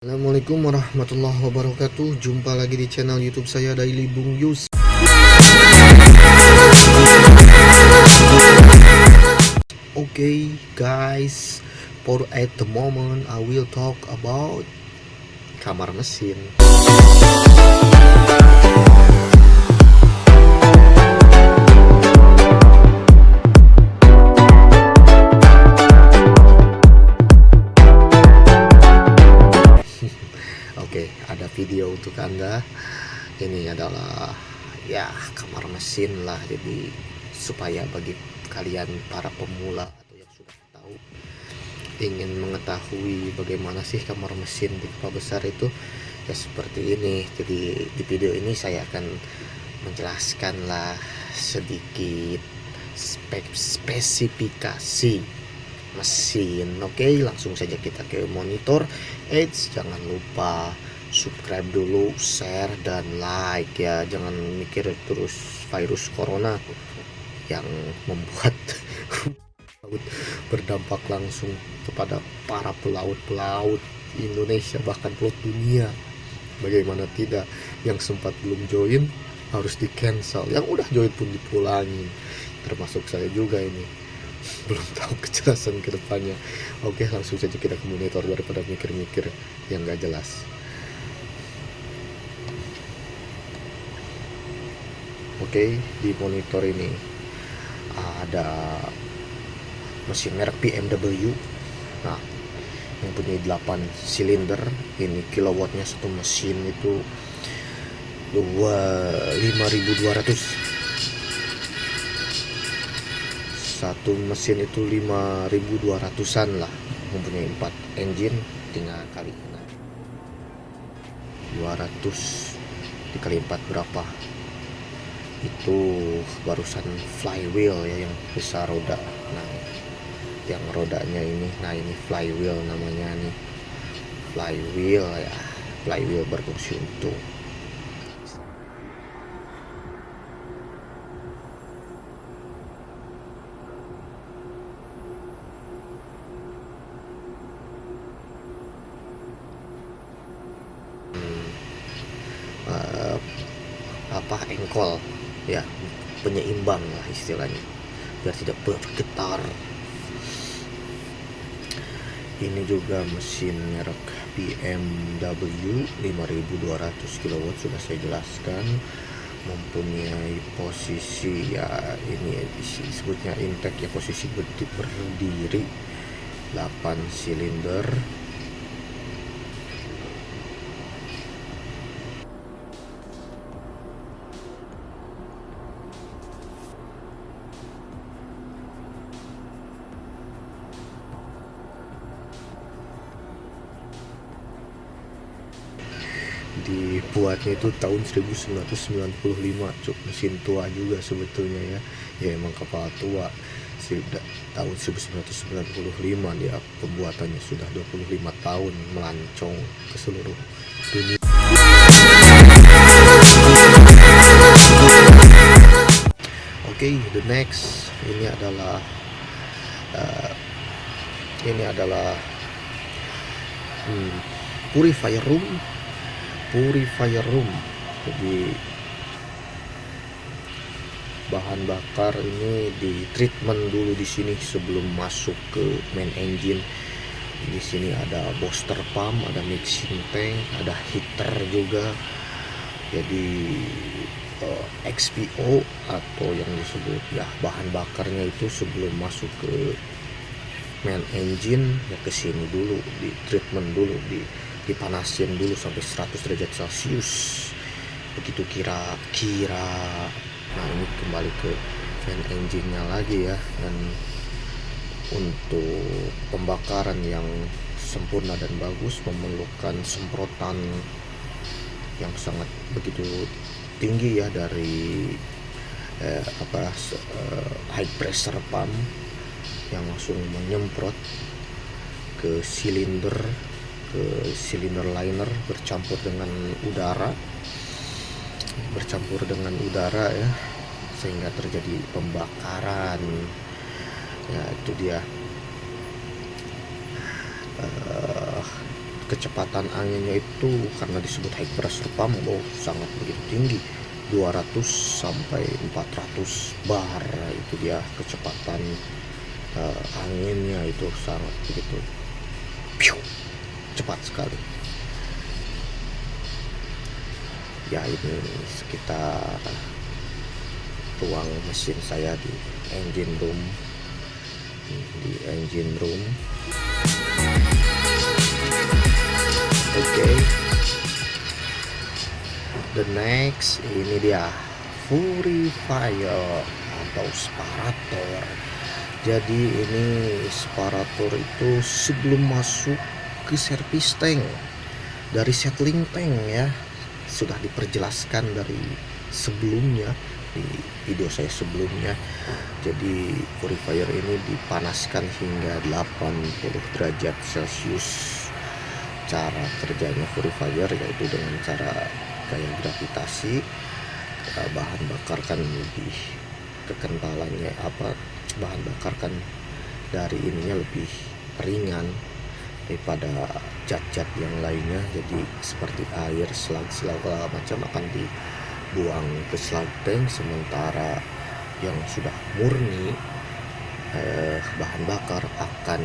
Assalamualaikum warahmatullahi wabarakatuh. Jumpa lagi di channel YouTube saya Daily Bung Yus. Okay guys, for at the moment I will talk about kamar mesin. Oke, ada video untuk Anda. Ini adalah ya kamar mesin lah. Jadi supaya bagi kalian para pemula atau yang sudah tahu ingin mengetahui bagaimana sih kamar mesin di kota besar itu, ya seperti ini. Jadi di video ini saya akan menjelaskan lah sedikit spesifikasi mesin. Oke, langsung saja kita ke monitor. Jangan lupa subscribe dulu, share dan like ya. Jangan mikir terus virus corona yang membuat berdampak langsung kepada para pelaut Indonesia, bahkan pelaut dunia. Bagaimana tidak, yang sempat belum join harus di cancel, yang udah join pun dipulangin, termasuk saya juga ini. Belum tahu kejelasan ke depannya. Oke, langsung saja kita ke monitor daripada mikir-mikir yang gak jelas. Oke, di monitor ini ada mesin merek BMW. Nah, yang punya 8 silinder. Ini kilowattnya satu mesin itu 5200. Satu mesin itu 5200-an lah, mempunyai 4 engine. Tinggal kali 200 dikali 4 berapa, itu barusan flywheel ya, yang besar roda. Nah, yang rodanya ini, nah ini flywheel namanya nih, flywheel ya, flywheel berfungsi untuk engkol ya, penyeimbang lah istilahnya, biar tidak bergetar. Ini juga mesin merek BMW 5200 kW, sudah saya jelaskan. Mempunyai posisi ya, ini disebutnya intake ya, posisi berdiri, 8 silinder. Dibuatnya itu tahun 1995, mesin tua juga sebetulnya ya. Ya emang kapal tua, sudah tahun 1995 dia pembuatannya, sudah 25 tahun melancong ke seluruh dunia. Oke, the next ini adalah purifier room. Jadi bahan bakar ini di treatment dulu di sini sebelum masuk ke main engine. Di sini ada booster pump, ada mixing tank, ada heater juga. Jadi XPO atau yang disebut ya bahan bakarnya itu sebelum masuk ke main engine ya ke sini dulu, di treatment dulu, dipanasin dulu sampai 100 derajat Celcius. Begitu kira-kira. Nah, ini kembali ke main engine-nya lagi ya. Dan untuk pembakaran yang sempurna dan bagus memerlukan semprotan yang sangat begitu tinggi ya, dari high pressure pump yang langsung menyemprot ke silinder liner, bercampur dengan udara ya, sehingga terjadi pembakaran ya. Itu dia kecepatan anginnya itu karena disebut high pressure pump, sangat begitu tinggi, 200 sampai 400 bar. Itu dia kecepatan anginnya, itu sangat begitu cepat sekali. Ya, ini sekitar ruang mesin saya di engine room. Oke. The next, ini dia purifier atau separator. Jadi ini separator itu sebelum masuk ke service tank, dari settling tank ya, sudah diperjelaskan dari sebelumnya di video saya sebelumnya. Jadi purifier ini dipanaskan hingga 80 derajat Celcius. Cara kerjanya purifier yaitu dengan cara gaya gravitasi. Bahan bakar kan lebih kekentalannya bahan bakar kan dari ininya lebih ringan daripada zat-zat yang lainnya. Jadi seperti air, slag segala macam akan dibuang ke slag tank, sementara yang sudah murni bahan bakar akan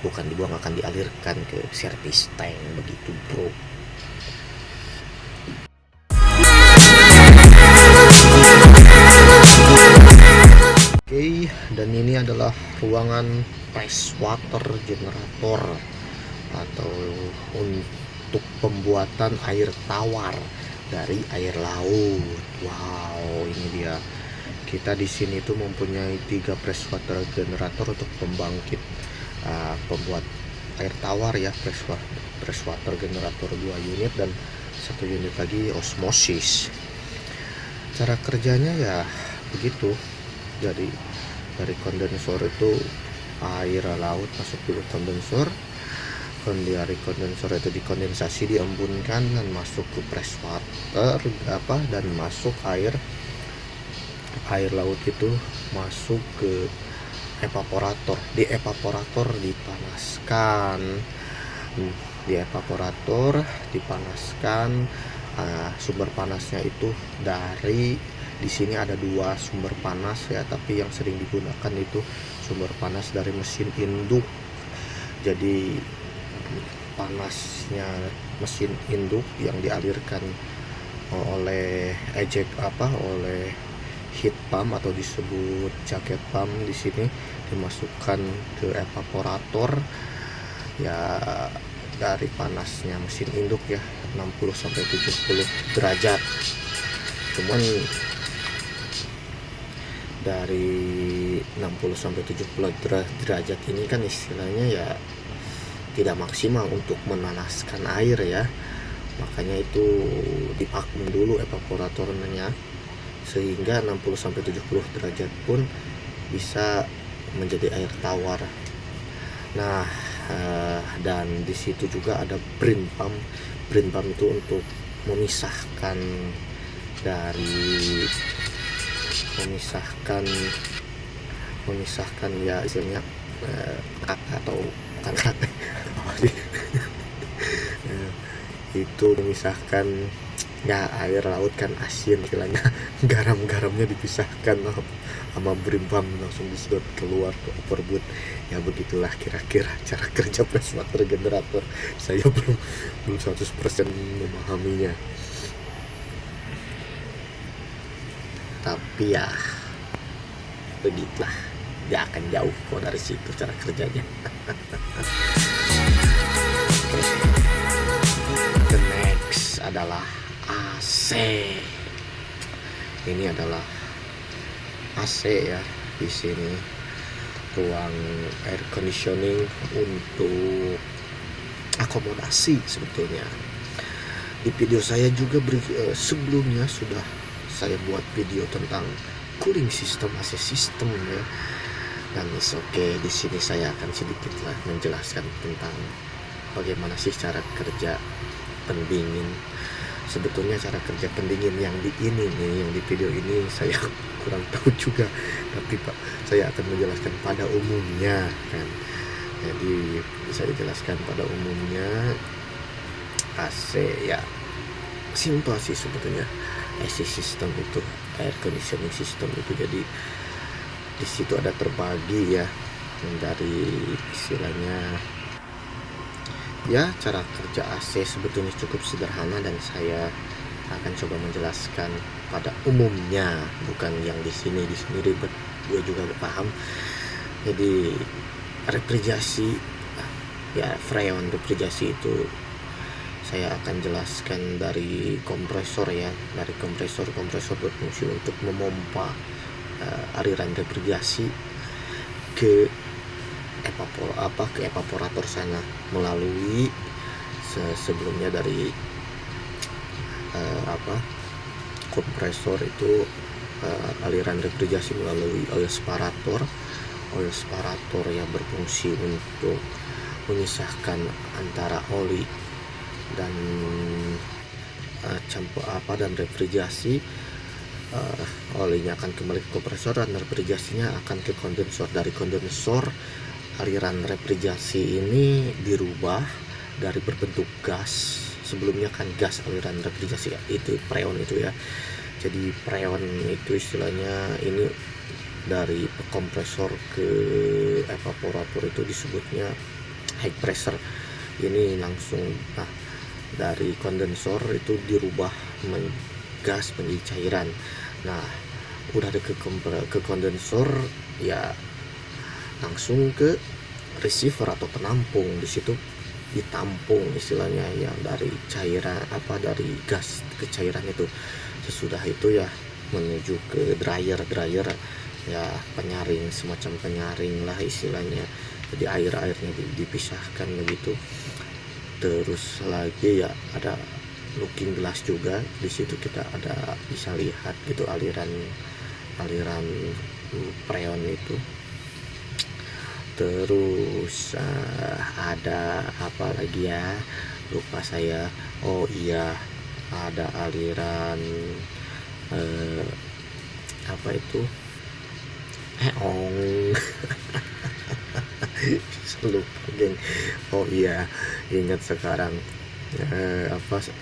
akan dialirkan ke service tank, begitu bro. Oke, dan ini adalah ruangan press water generator atau untuk pembuatan air tawar dari air laut. Wow, ini dia. Kita di sini tuh mempunyai 3 press water generator untuk pembangkit pembuat air tawar ya. Press water generator 2 unit dan 1 unit lagi osmosis. Cara kerjanya ya begitu. Jadi dari kondensor itu air laut masuk dulu kondensor, dari kondensor itu dikondensasi, diembunkan dan masuk ke press water dan masuk air laut itu masuk ke evaporator. Di evaporator dipanaskan. Sumber panasnya itu di sini ada 2 sumber panas ya, tapi yang sering digunakan itu sumber panas dari mesin induk. Jadi panasnya mesin induk yang dialirkan oleh oleh heat pump atau disebut jacket pump di sini dimasukkan ke evaporator ya, dari panasnya mesin induk ya 60 sampai 70 derajat. Cuman dari 60 sampai 70 derajat ini kan istilahnya ya tidak maksimal untuk menanaskan air ya. Makanya itu divakum dulu evaporatornya sehingga 60 sampai 70 derajat pun bisa menjadi air tawar. Nah, dan di situ juga ada brim pump. Brim pump itu untuk memisahkan ya istilahnya atau bukan itu memisahkan ya, air laut kan asin istilahnya, garamnya dipisahkan sama brim pump langsung disedot keluar ke overboard ya. Begitulah kira-kira cara kerja press water generator. Saya belum 100% memahaminya, tapi ya begitulah, gak akan jauh kok dari situ cara kerjanya. The next adalah AC. Ini adalah AC ya, di sini ruang air conditioning untuk akomodasi. Sebetulnya di video saya juga sebelumnya sudah saya buat video tentang cooling system, AC system ya. Dan di sini saya akan sedikit lah menjelaskan tentang bagaimana sih cara kerja pendingin. Sebetulnya cara kerja pendingin yang di video ini saya kurang tahu juga, tapi saya akan menjelaskan pada umumnya kan. Jadi bisa dijelaskan pada umumnya AC ya simpel sih sebetulnya. AC system itu, air conditioning system itu, jadi di situ ada terbagi ya dari istilahnya ya. Cara kerja AC sebetulnya cukup sederhana dan saya akan coba menjelaskan pada umumnya, bukan yang di sini ribet, gue juga gak paham. Jadi refrigerasi ya, freon refrigerasi itu saya akan jelaskan dari kompresor ya, dari kompresor berfungsi untuk memompa aliran refrigerasi ke evaporator sana melalui sebelumnya dari kompresor itu aliran refrigerasi melalui oil separator yang berfungsi untuk memisahkan antara oli dan dan refrigerasi. Olinya akan kembali ke kompresor dan refrigerasinya akan ke kondensor. Dari kondensor aliran refrigerasi ini dirubah dari berbentuk gas. Sebelumnya kan gas aliran refrigerasi itu freon itu ya. Jadi freon itu istilahnya ini dari kompresor ke evaporator itu disebutnya high pressure. Ini langsung dari kondensor itu dirubah gas menjadi cairan. Nah, udah ada ke kondensor ya, langsung ke receiver atau penampung. Di situ ditampung istilahnya ya, dari cairan dari gas ke cairan itu. Sesudah itu ya menuju ke dryer ya, penyaring, semacam penyaring lah istilahnya. Jadi airnya dipisahkan begitu. Terus lagi ya ada looking glass juga. Di situ kita bisa lihat gitu aliran freon itu. Terus ada apa lagi ya, lupa saya. Oh iya, ada aliran apa itu lupa geng. Oh iya, ingat sekarang.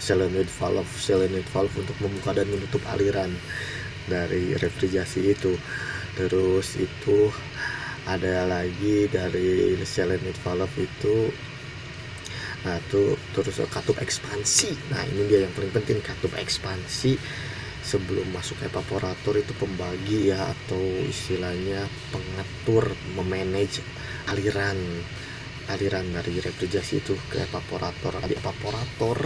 Solenoid valve untuk membuka dan menutup aliran dari refrigerasi itu. Terus itu ada lagi dari solenoid valve itu terus katup ekspansi. Nah, ini dia yang paling penting, katup ekspansi sebelum masuk evaporator itu pembagi ya, atau istilahnya pengatur, memanage aliran dari refrigerasi itu ke evaporator. Di evaporator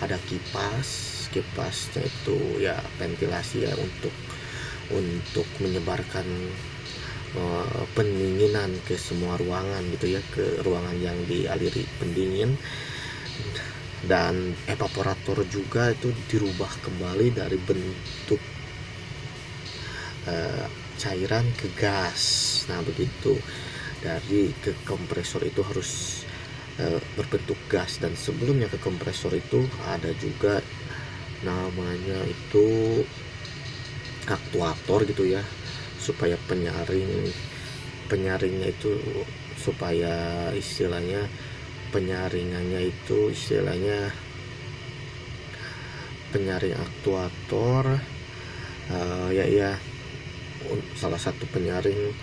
ada kipasnya itu ya ventilasi ya, untuk menyebarkan pendinginan ke semua ruangan gitu ya, ke ruangan yang dialiri pendingin. Dan evaporator juga itu dirubah kembali dari bentuk cairan ke gas. Nah begitu, dari ke kompresor itu harus berbentuk gas. Dan sebelumnya ke kompresor itu ada juga namanya itu aktuator gitu ya, supaya penyaringnya itu, supaya istilahnya penyaringannya itu istilahnya penyaring aktuator ya salah satu penyaring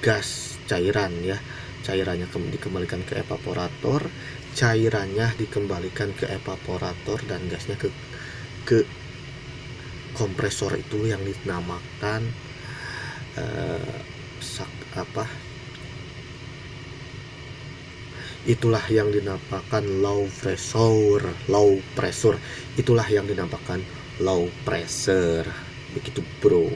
gas cairan ya. Cairannya dikembalikan ke evaporator, cairannya dikembalikan ke evaporator, dan gasnya ke kompresor itu yang dinamakan itulah yang dinamakan low pressure. Itulah yang dinamakan low pressure. Begitu bro.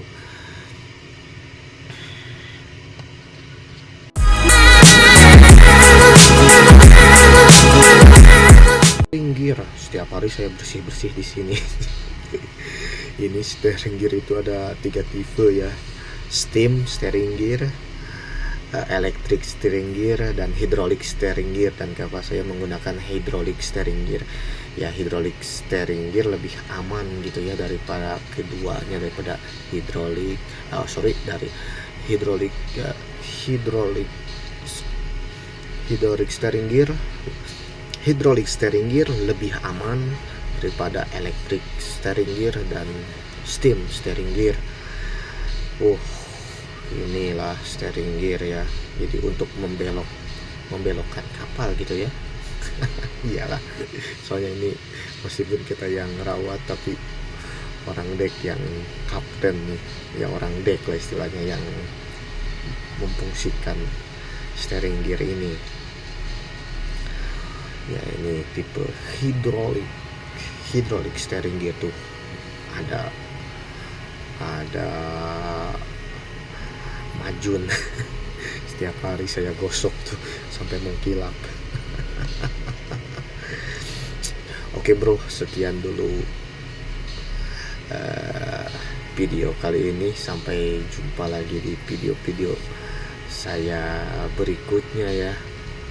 Gear setiap hari saya bersih di sini. Ini steering gear itu ada 3 tipe ya, steam steering gear, electric steering gear, dan hydraulic steering gear. Dan kapal saya menggunakan hydraulic steering gear ya. Hydraulic steering gear lebih aman gitu ya daripada keduanya, daripada hydraulic hydraulic steering gear lebih aman daripada electric steering gear dan steam steering gear. Inilah steering gear ya, jadi untuk membelokkan kapal gitu ya. Iyalah, soalnya ini meskipun kita yang rawat, tapi orang dek yang kapten nih, ya orang dek lah istilahnya, yang memfungsikan steering gear ini. Ya ini tipe hydraulic steering gear tuh ada majun. Setiap hari saya gosok tuh sampai mengkilap. Oke bro, sekian dulu video kali ini. Sampai jumpa lagi di video-video saya berikutnya ya.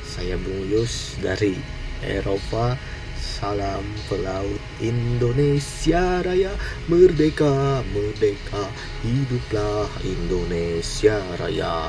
Saya Bung Yus dari Eropa. Salam pelaut Indonesia Raya. Merdeka, merdeka, hiduplah Indonesia Raya.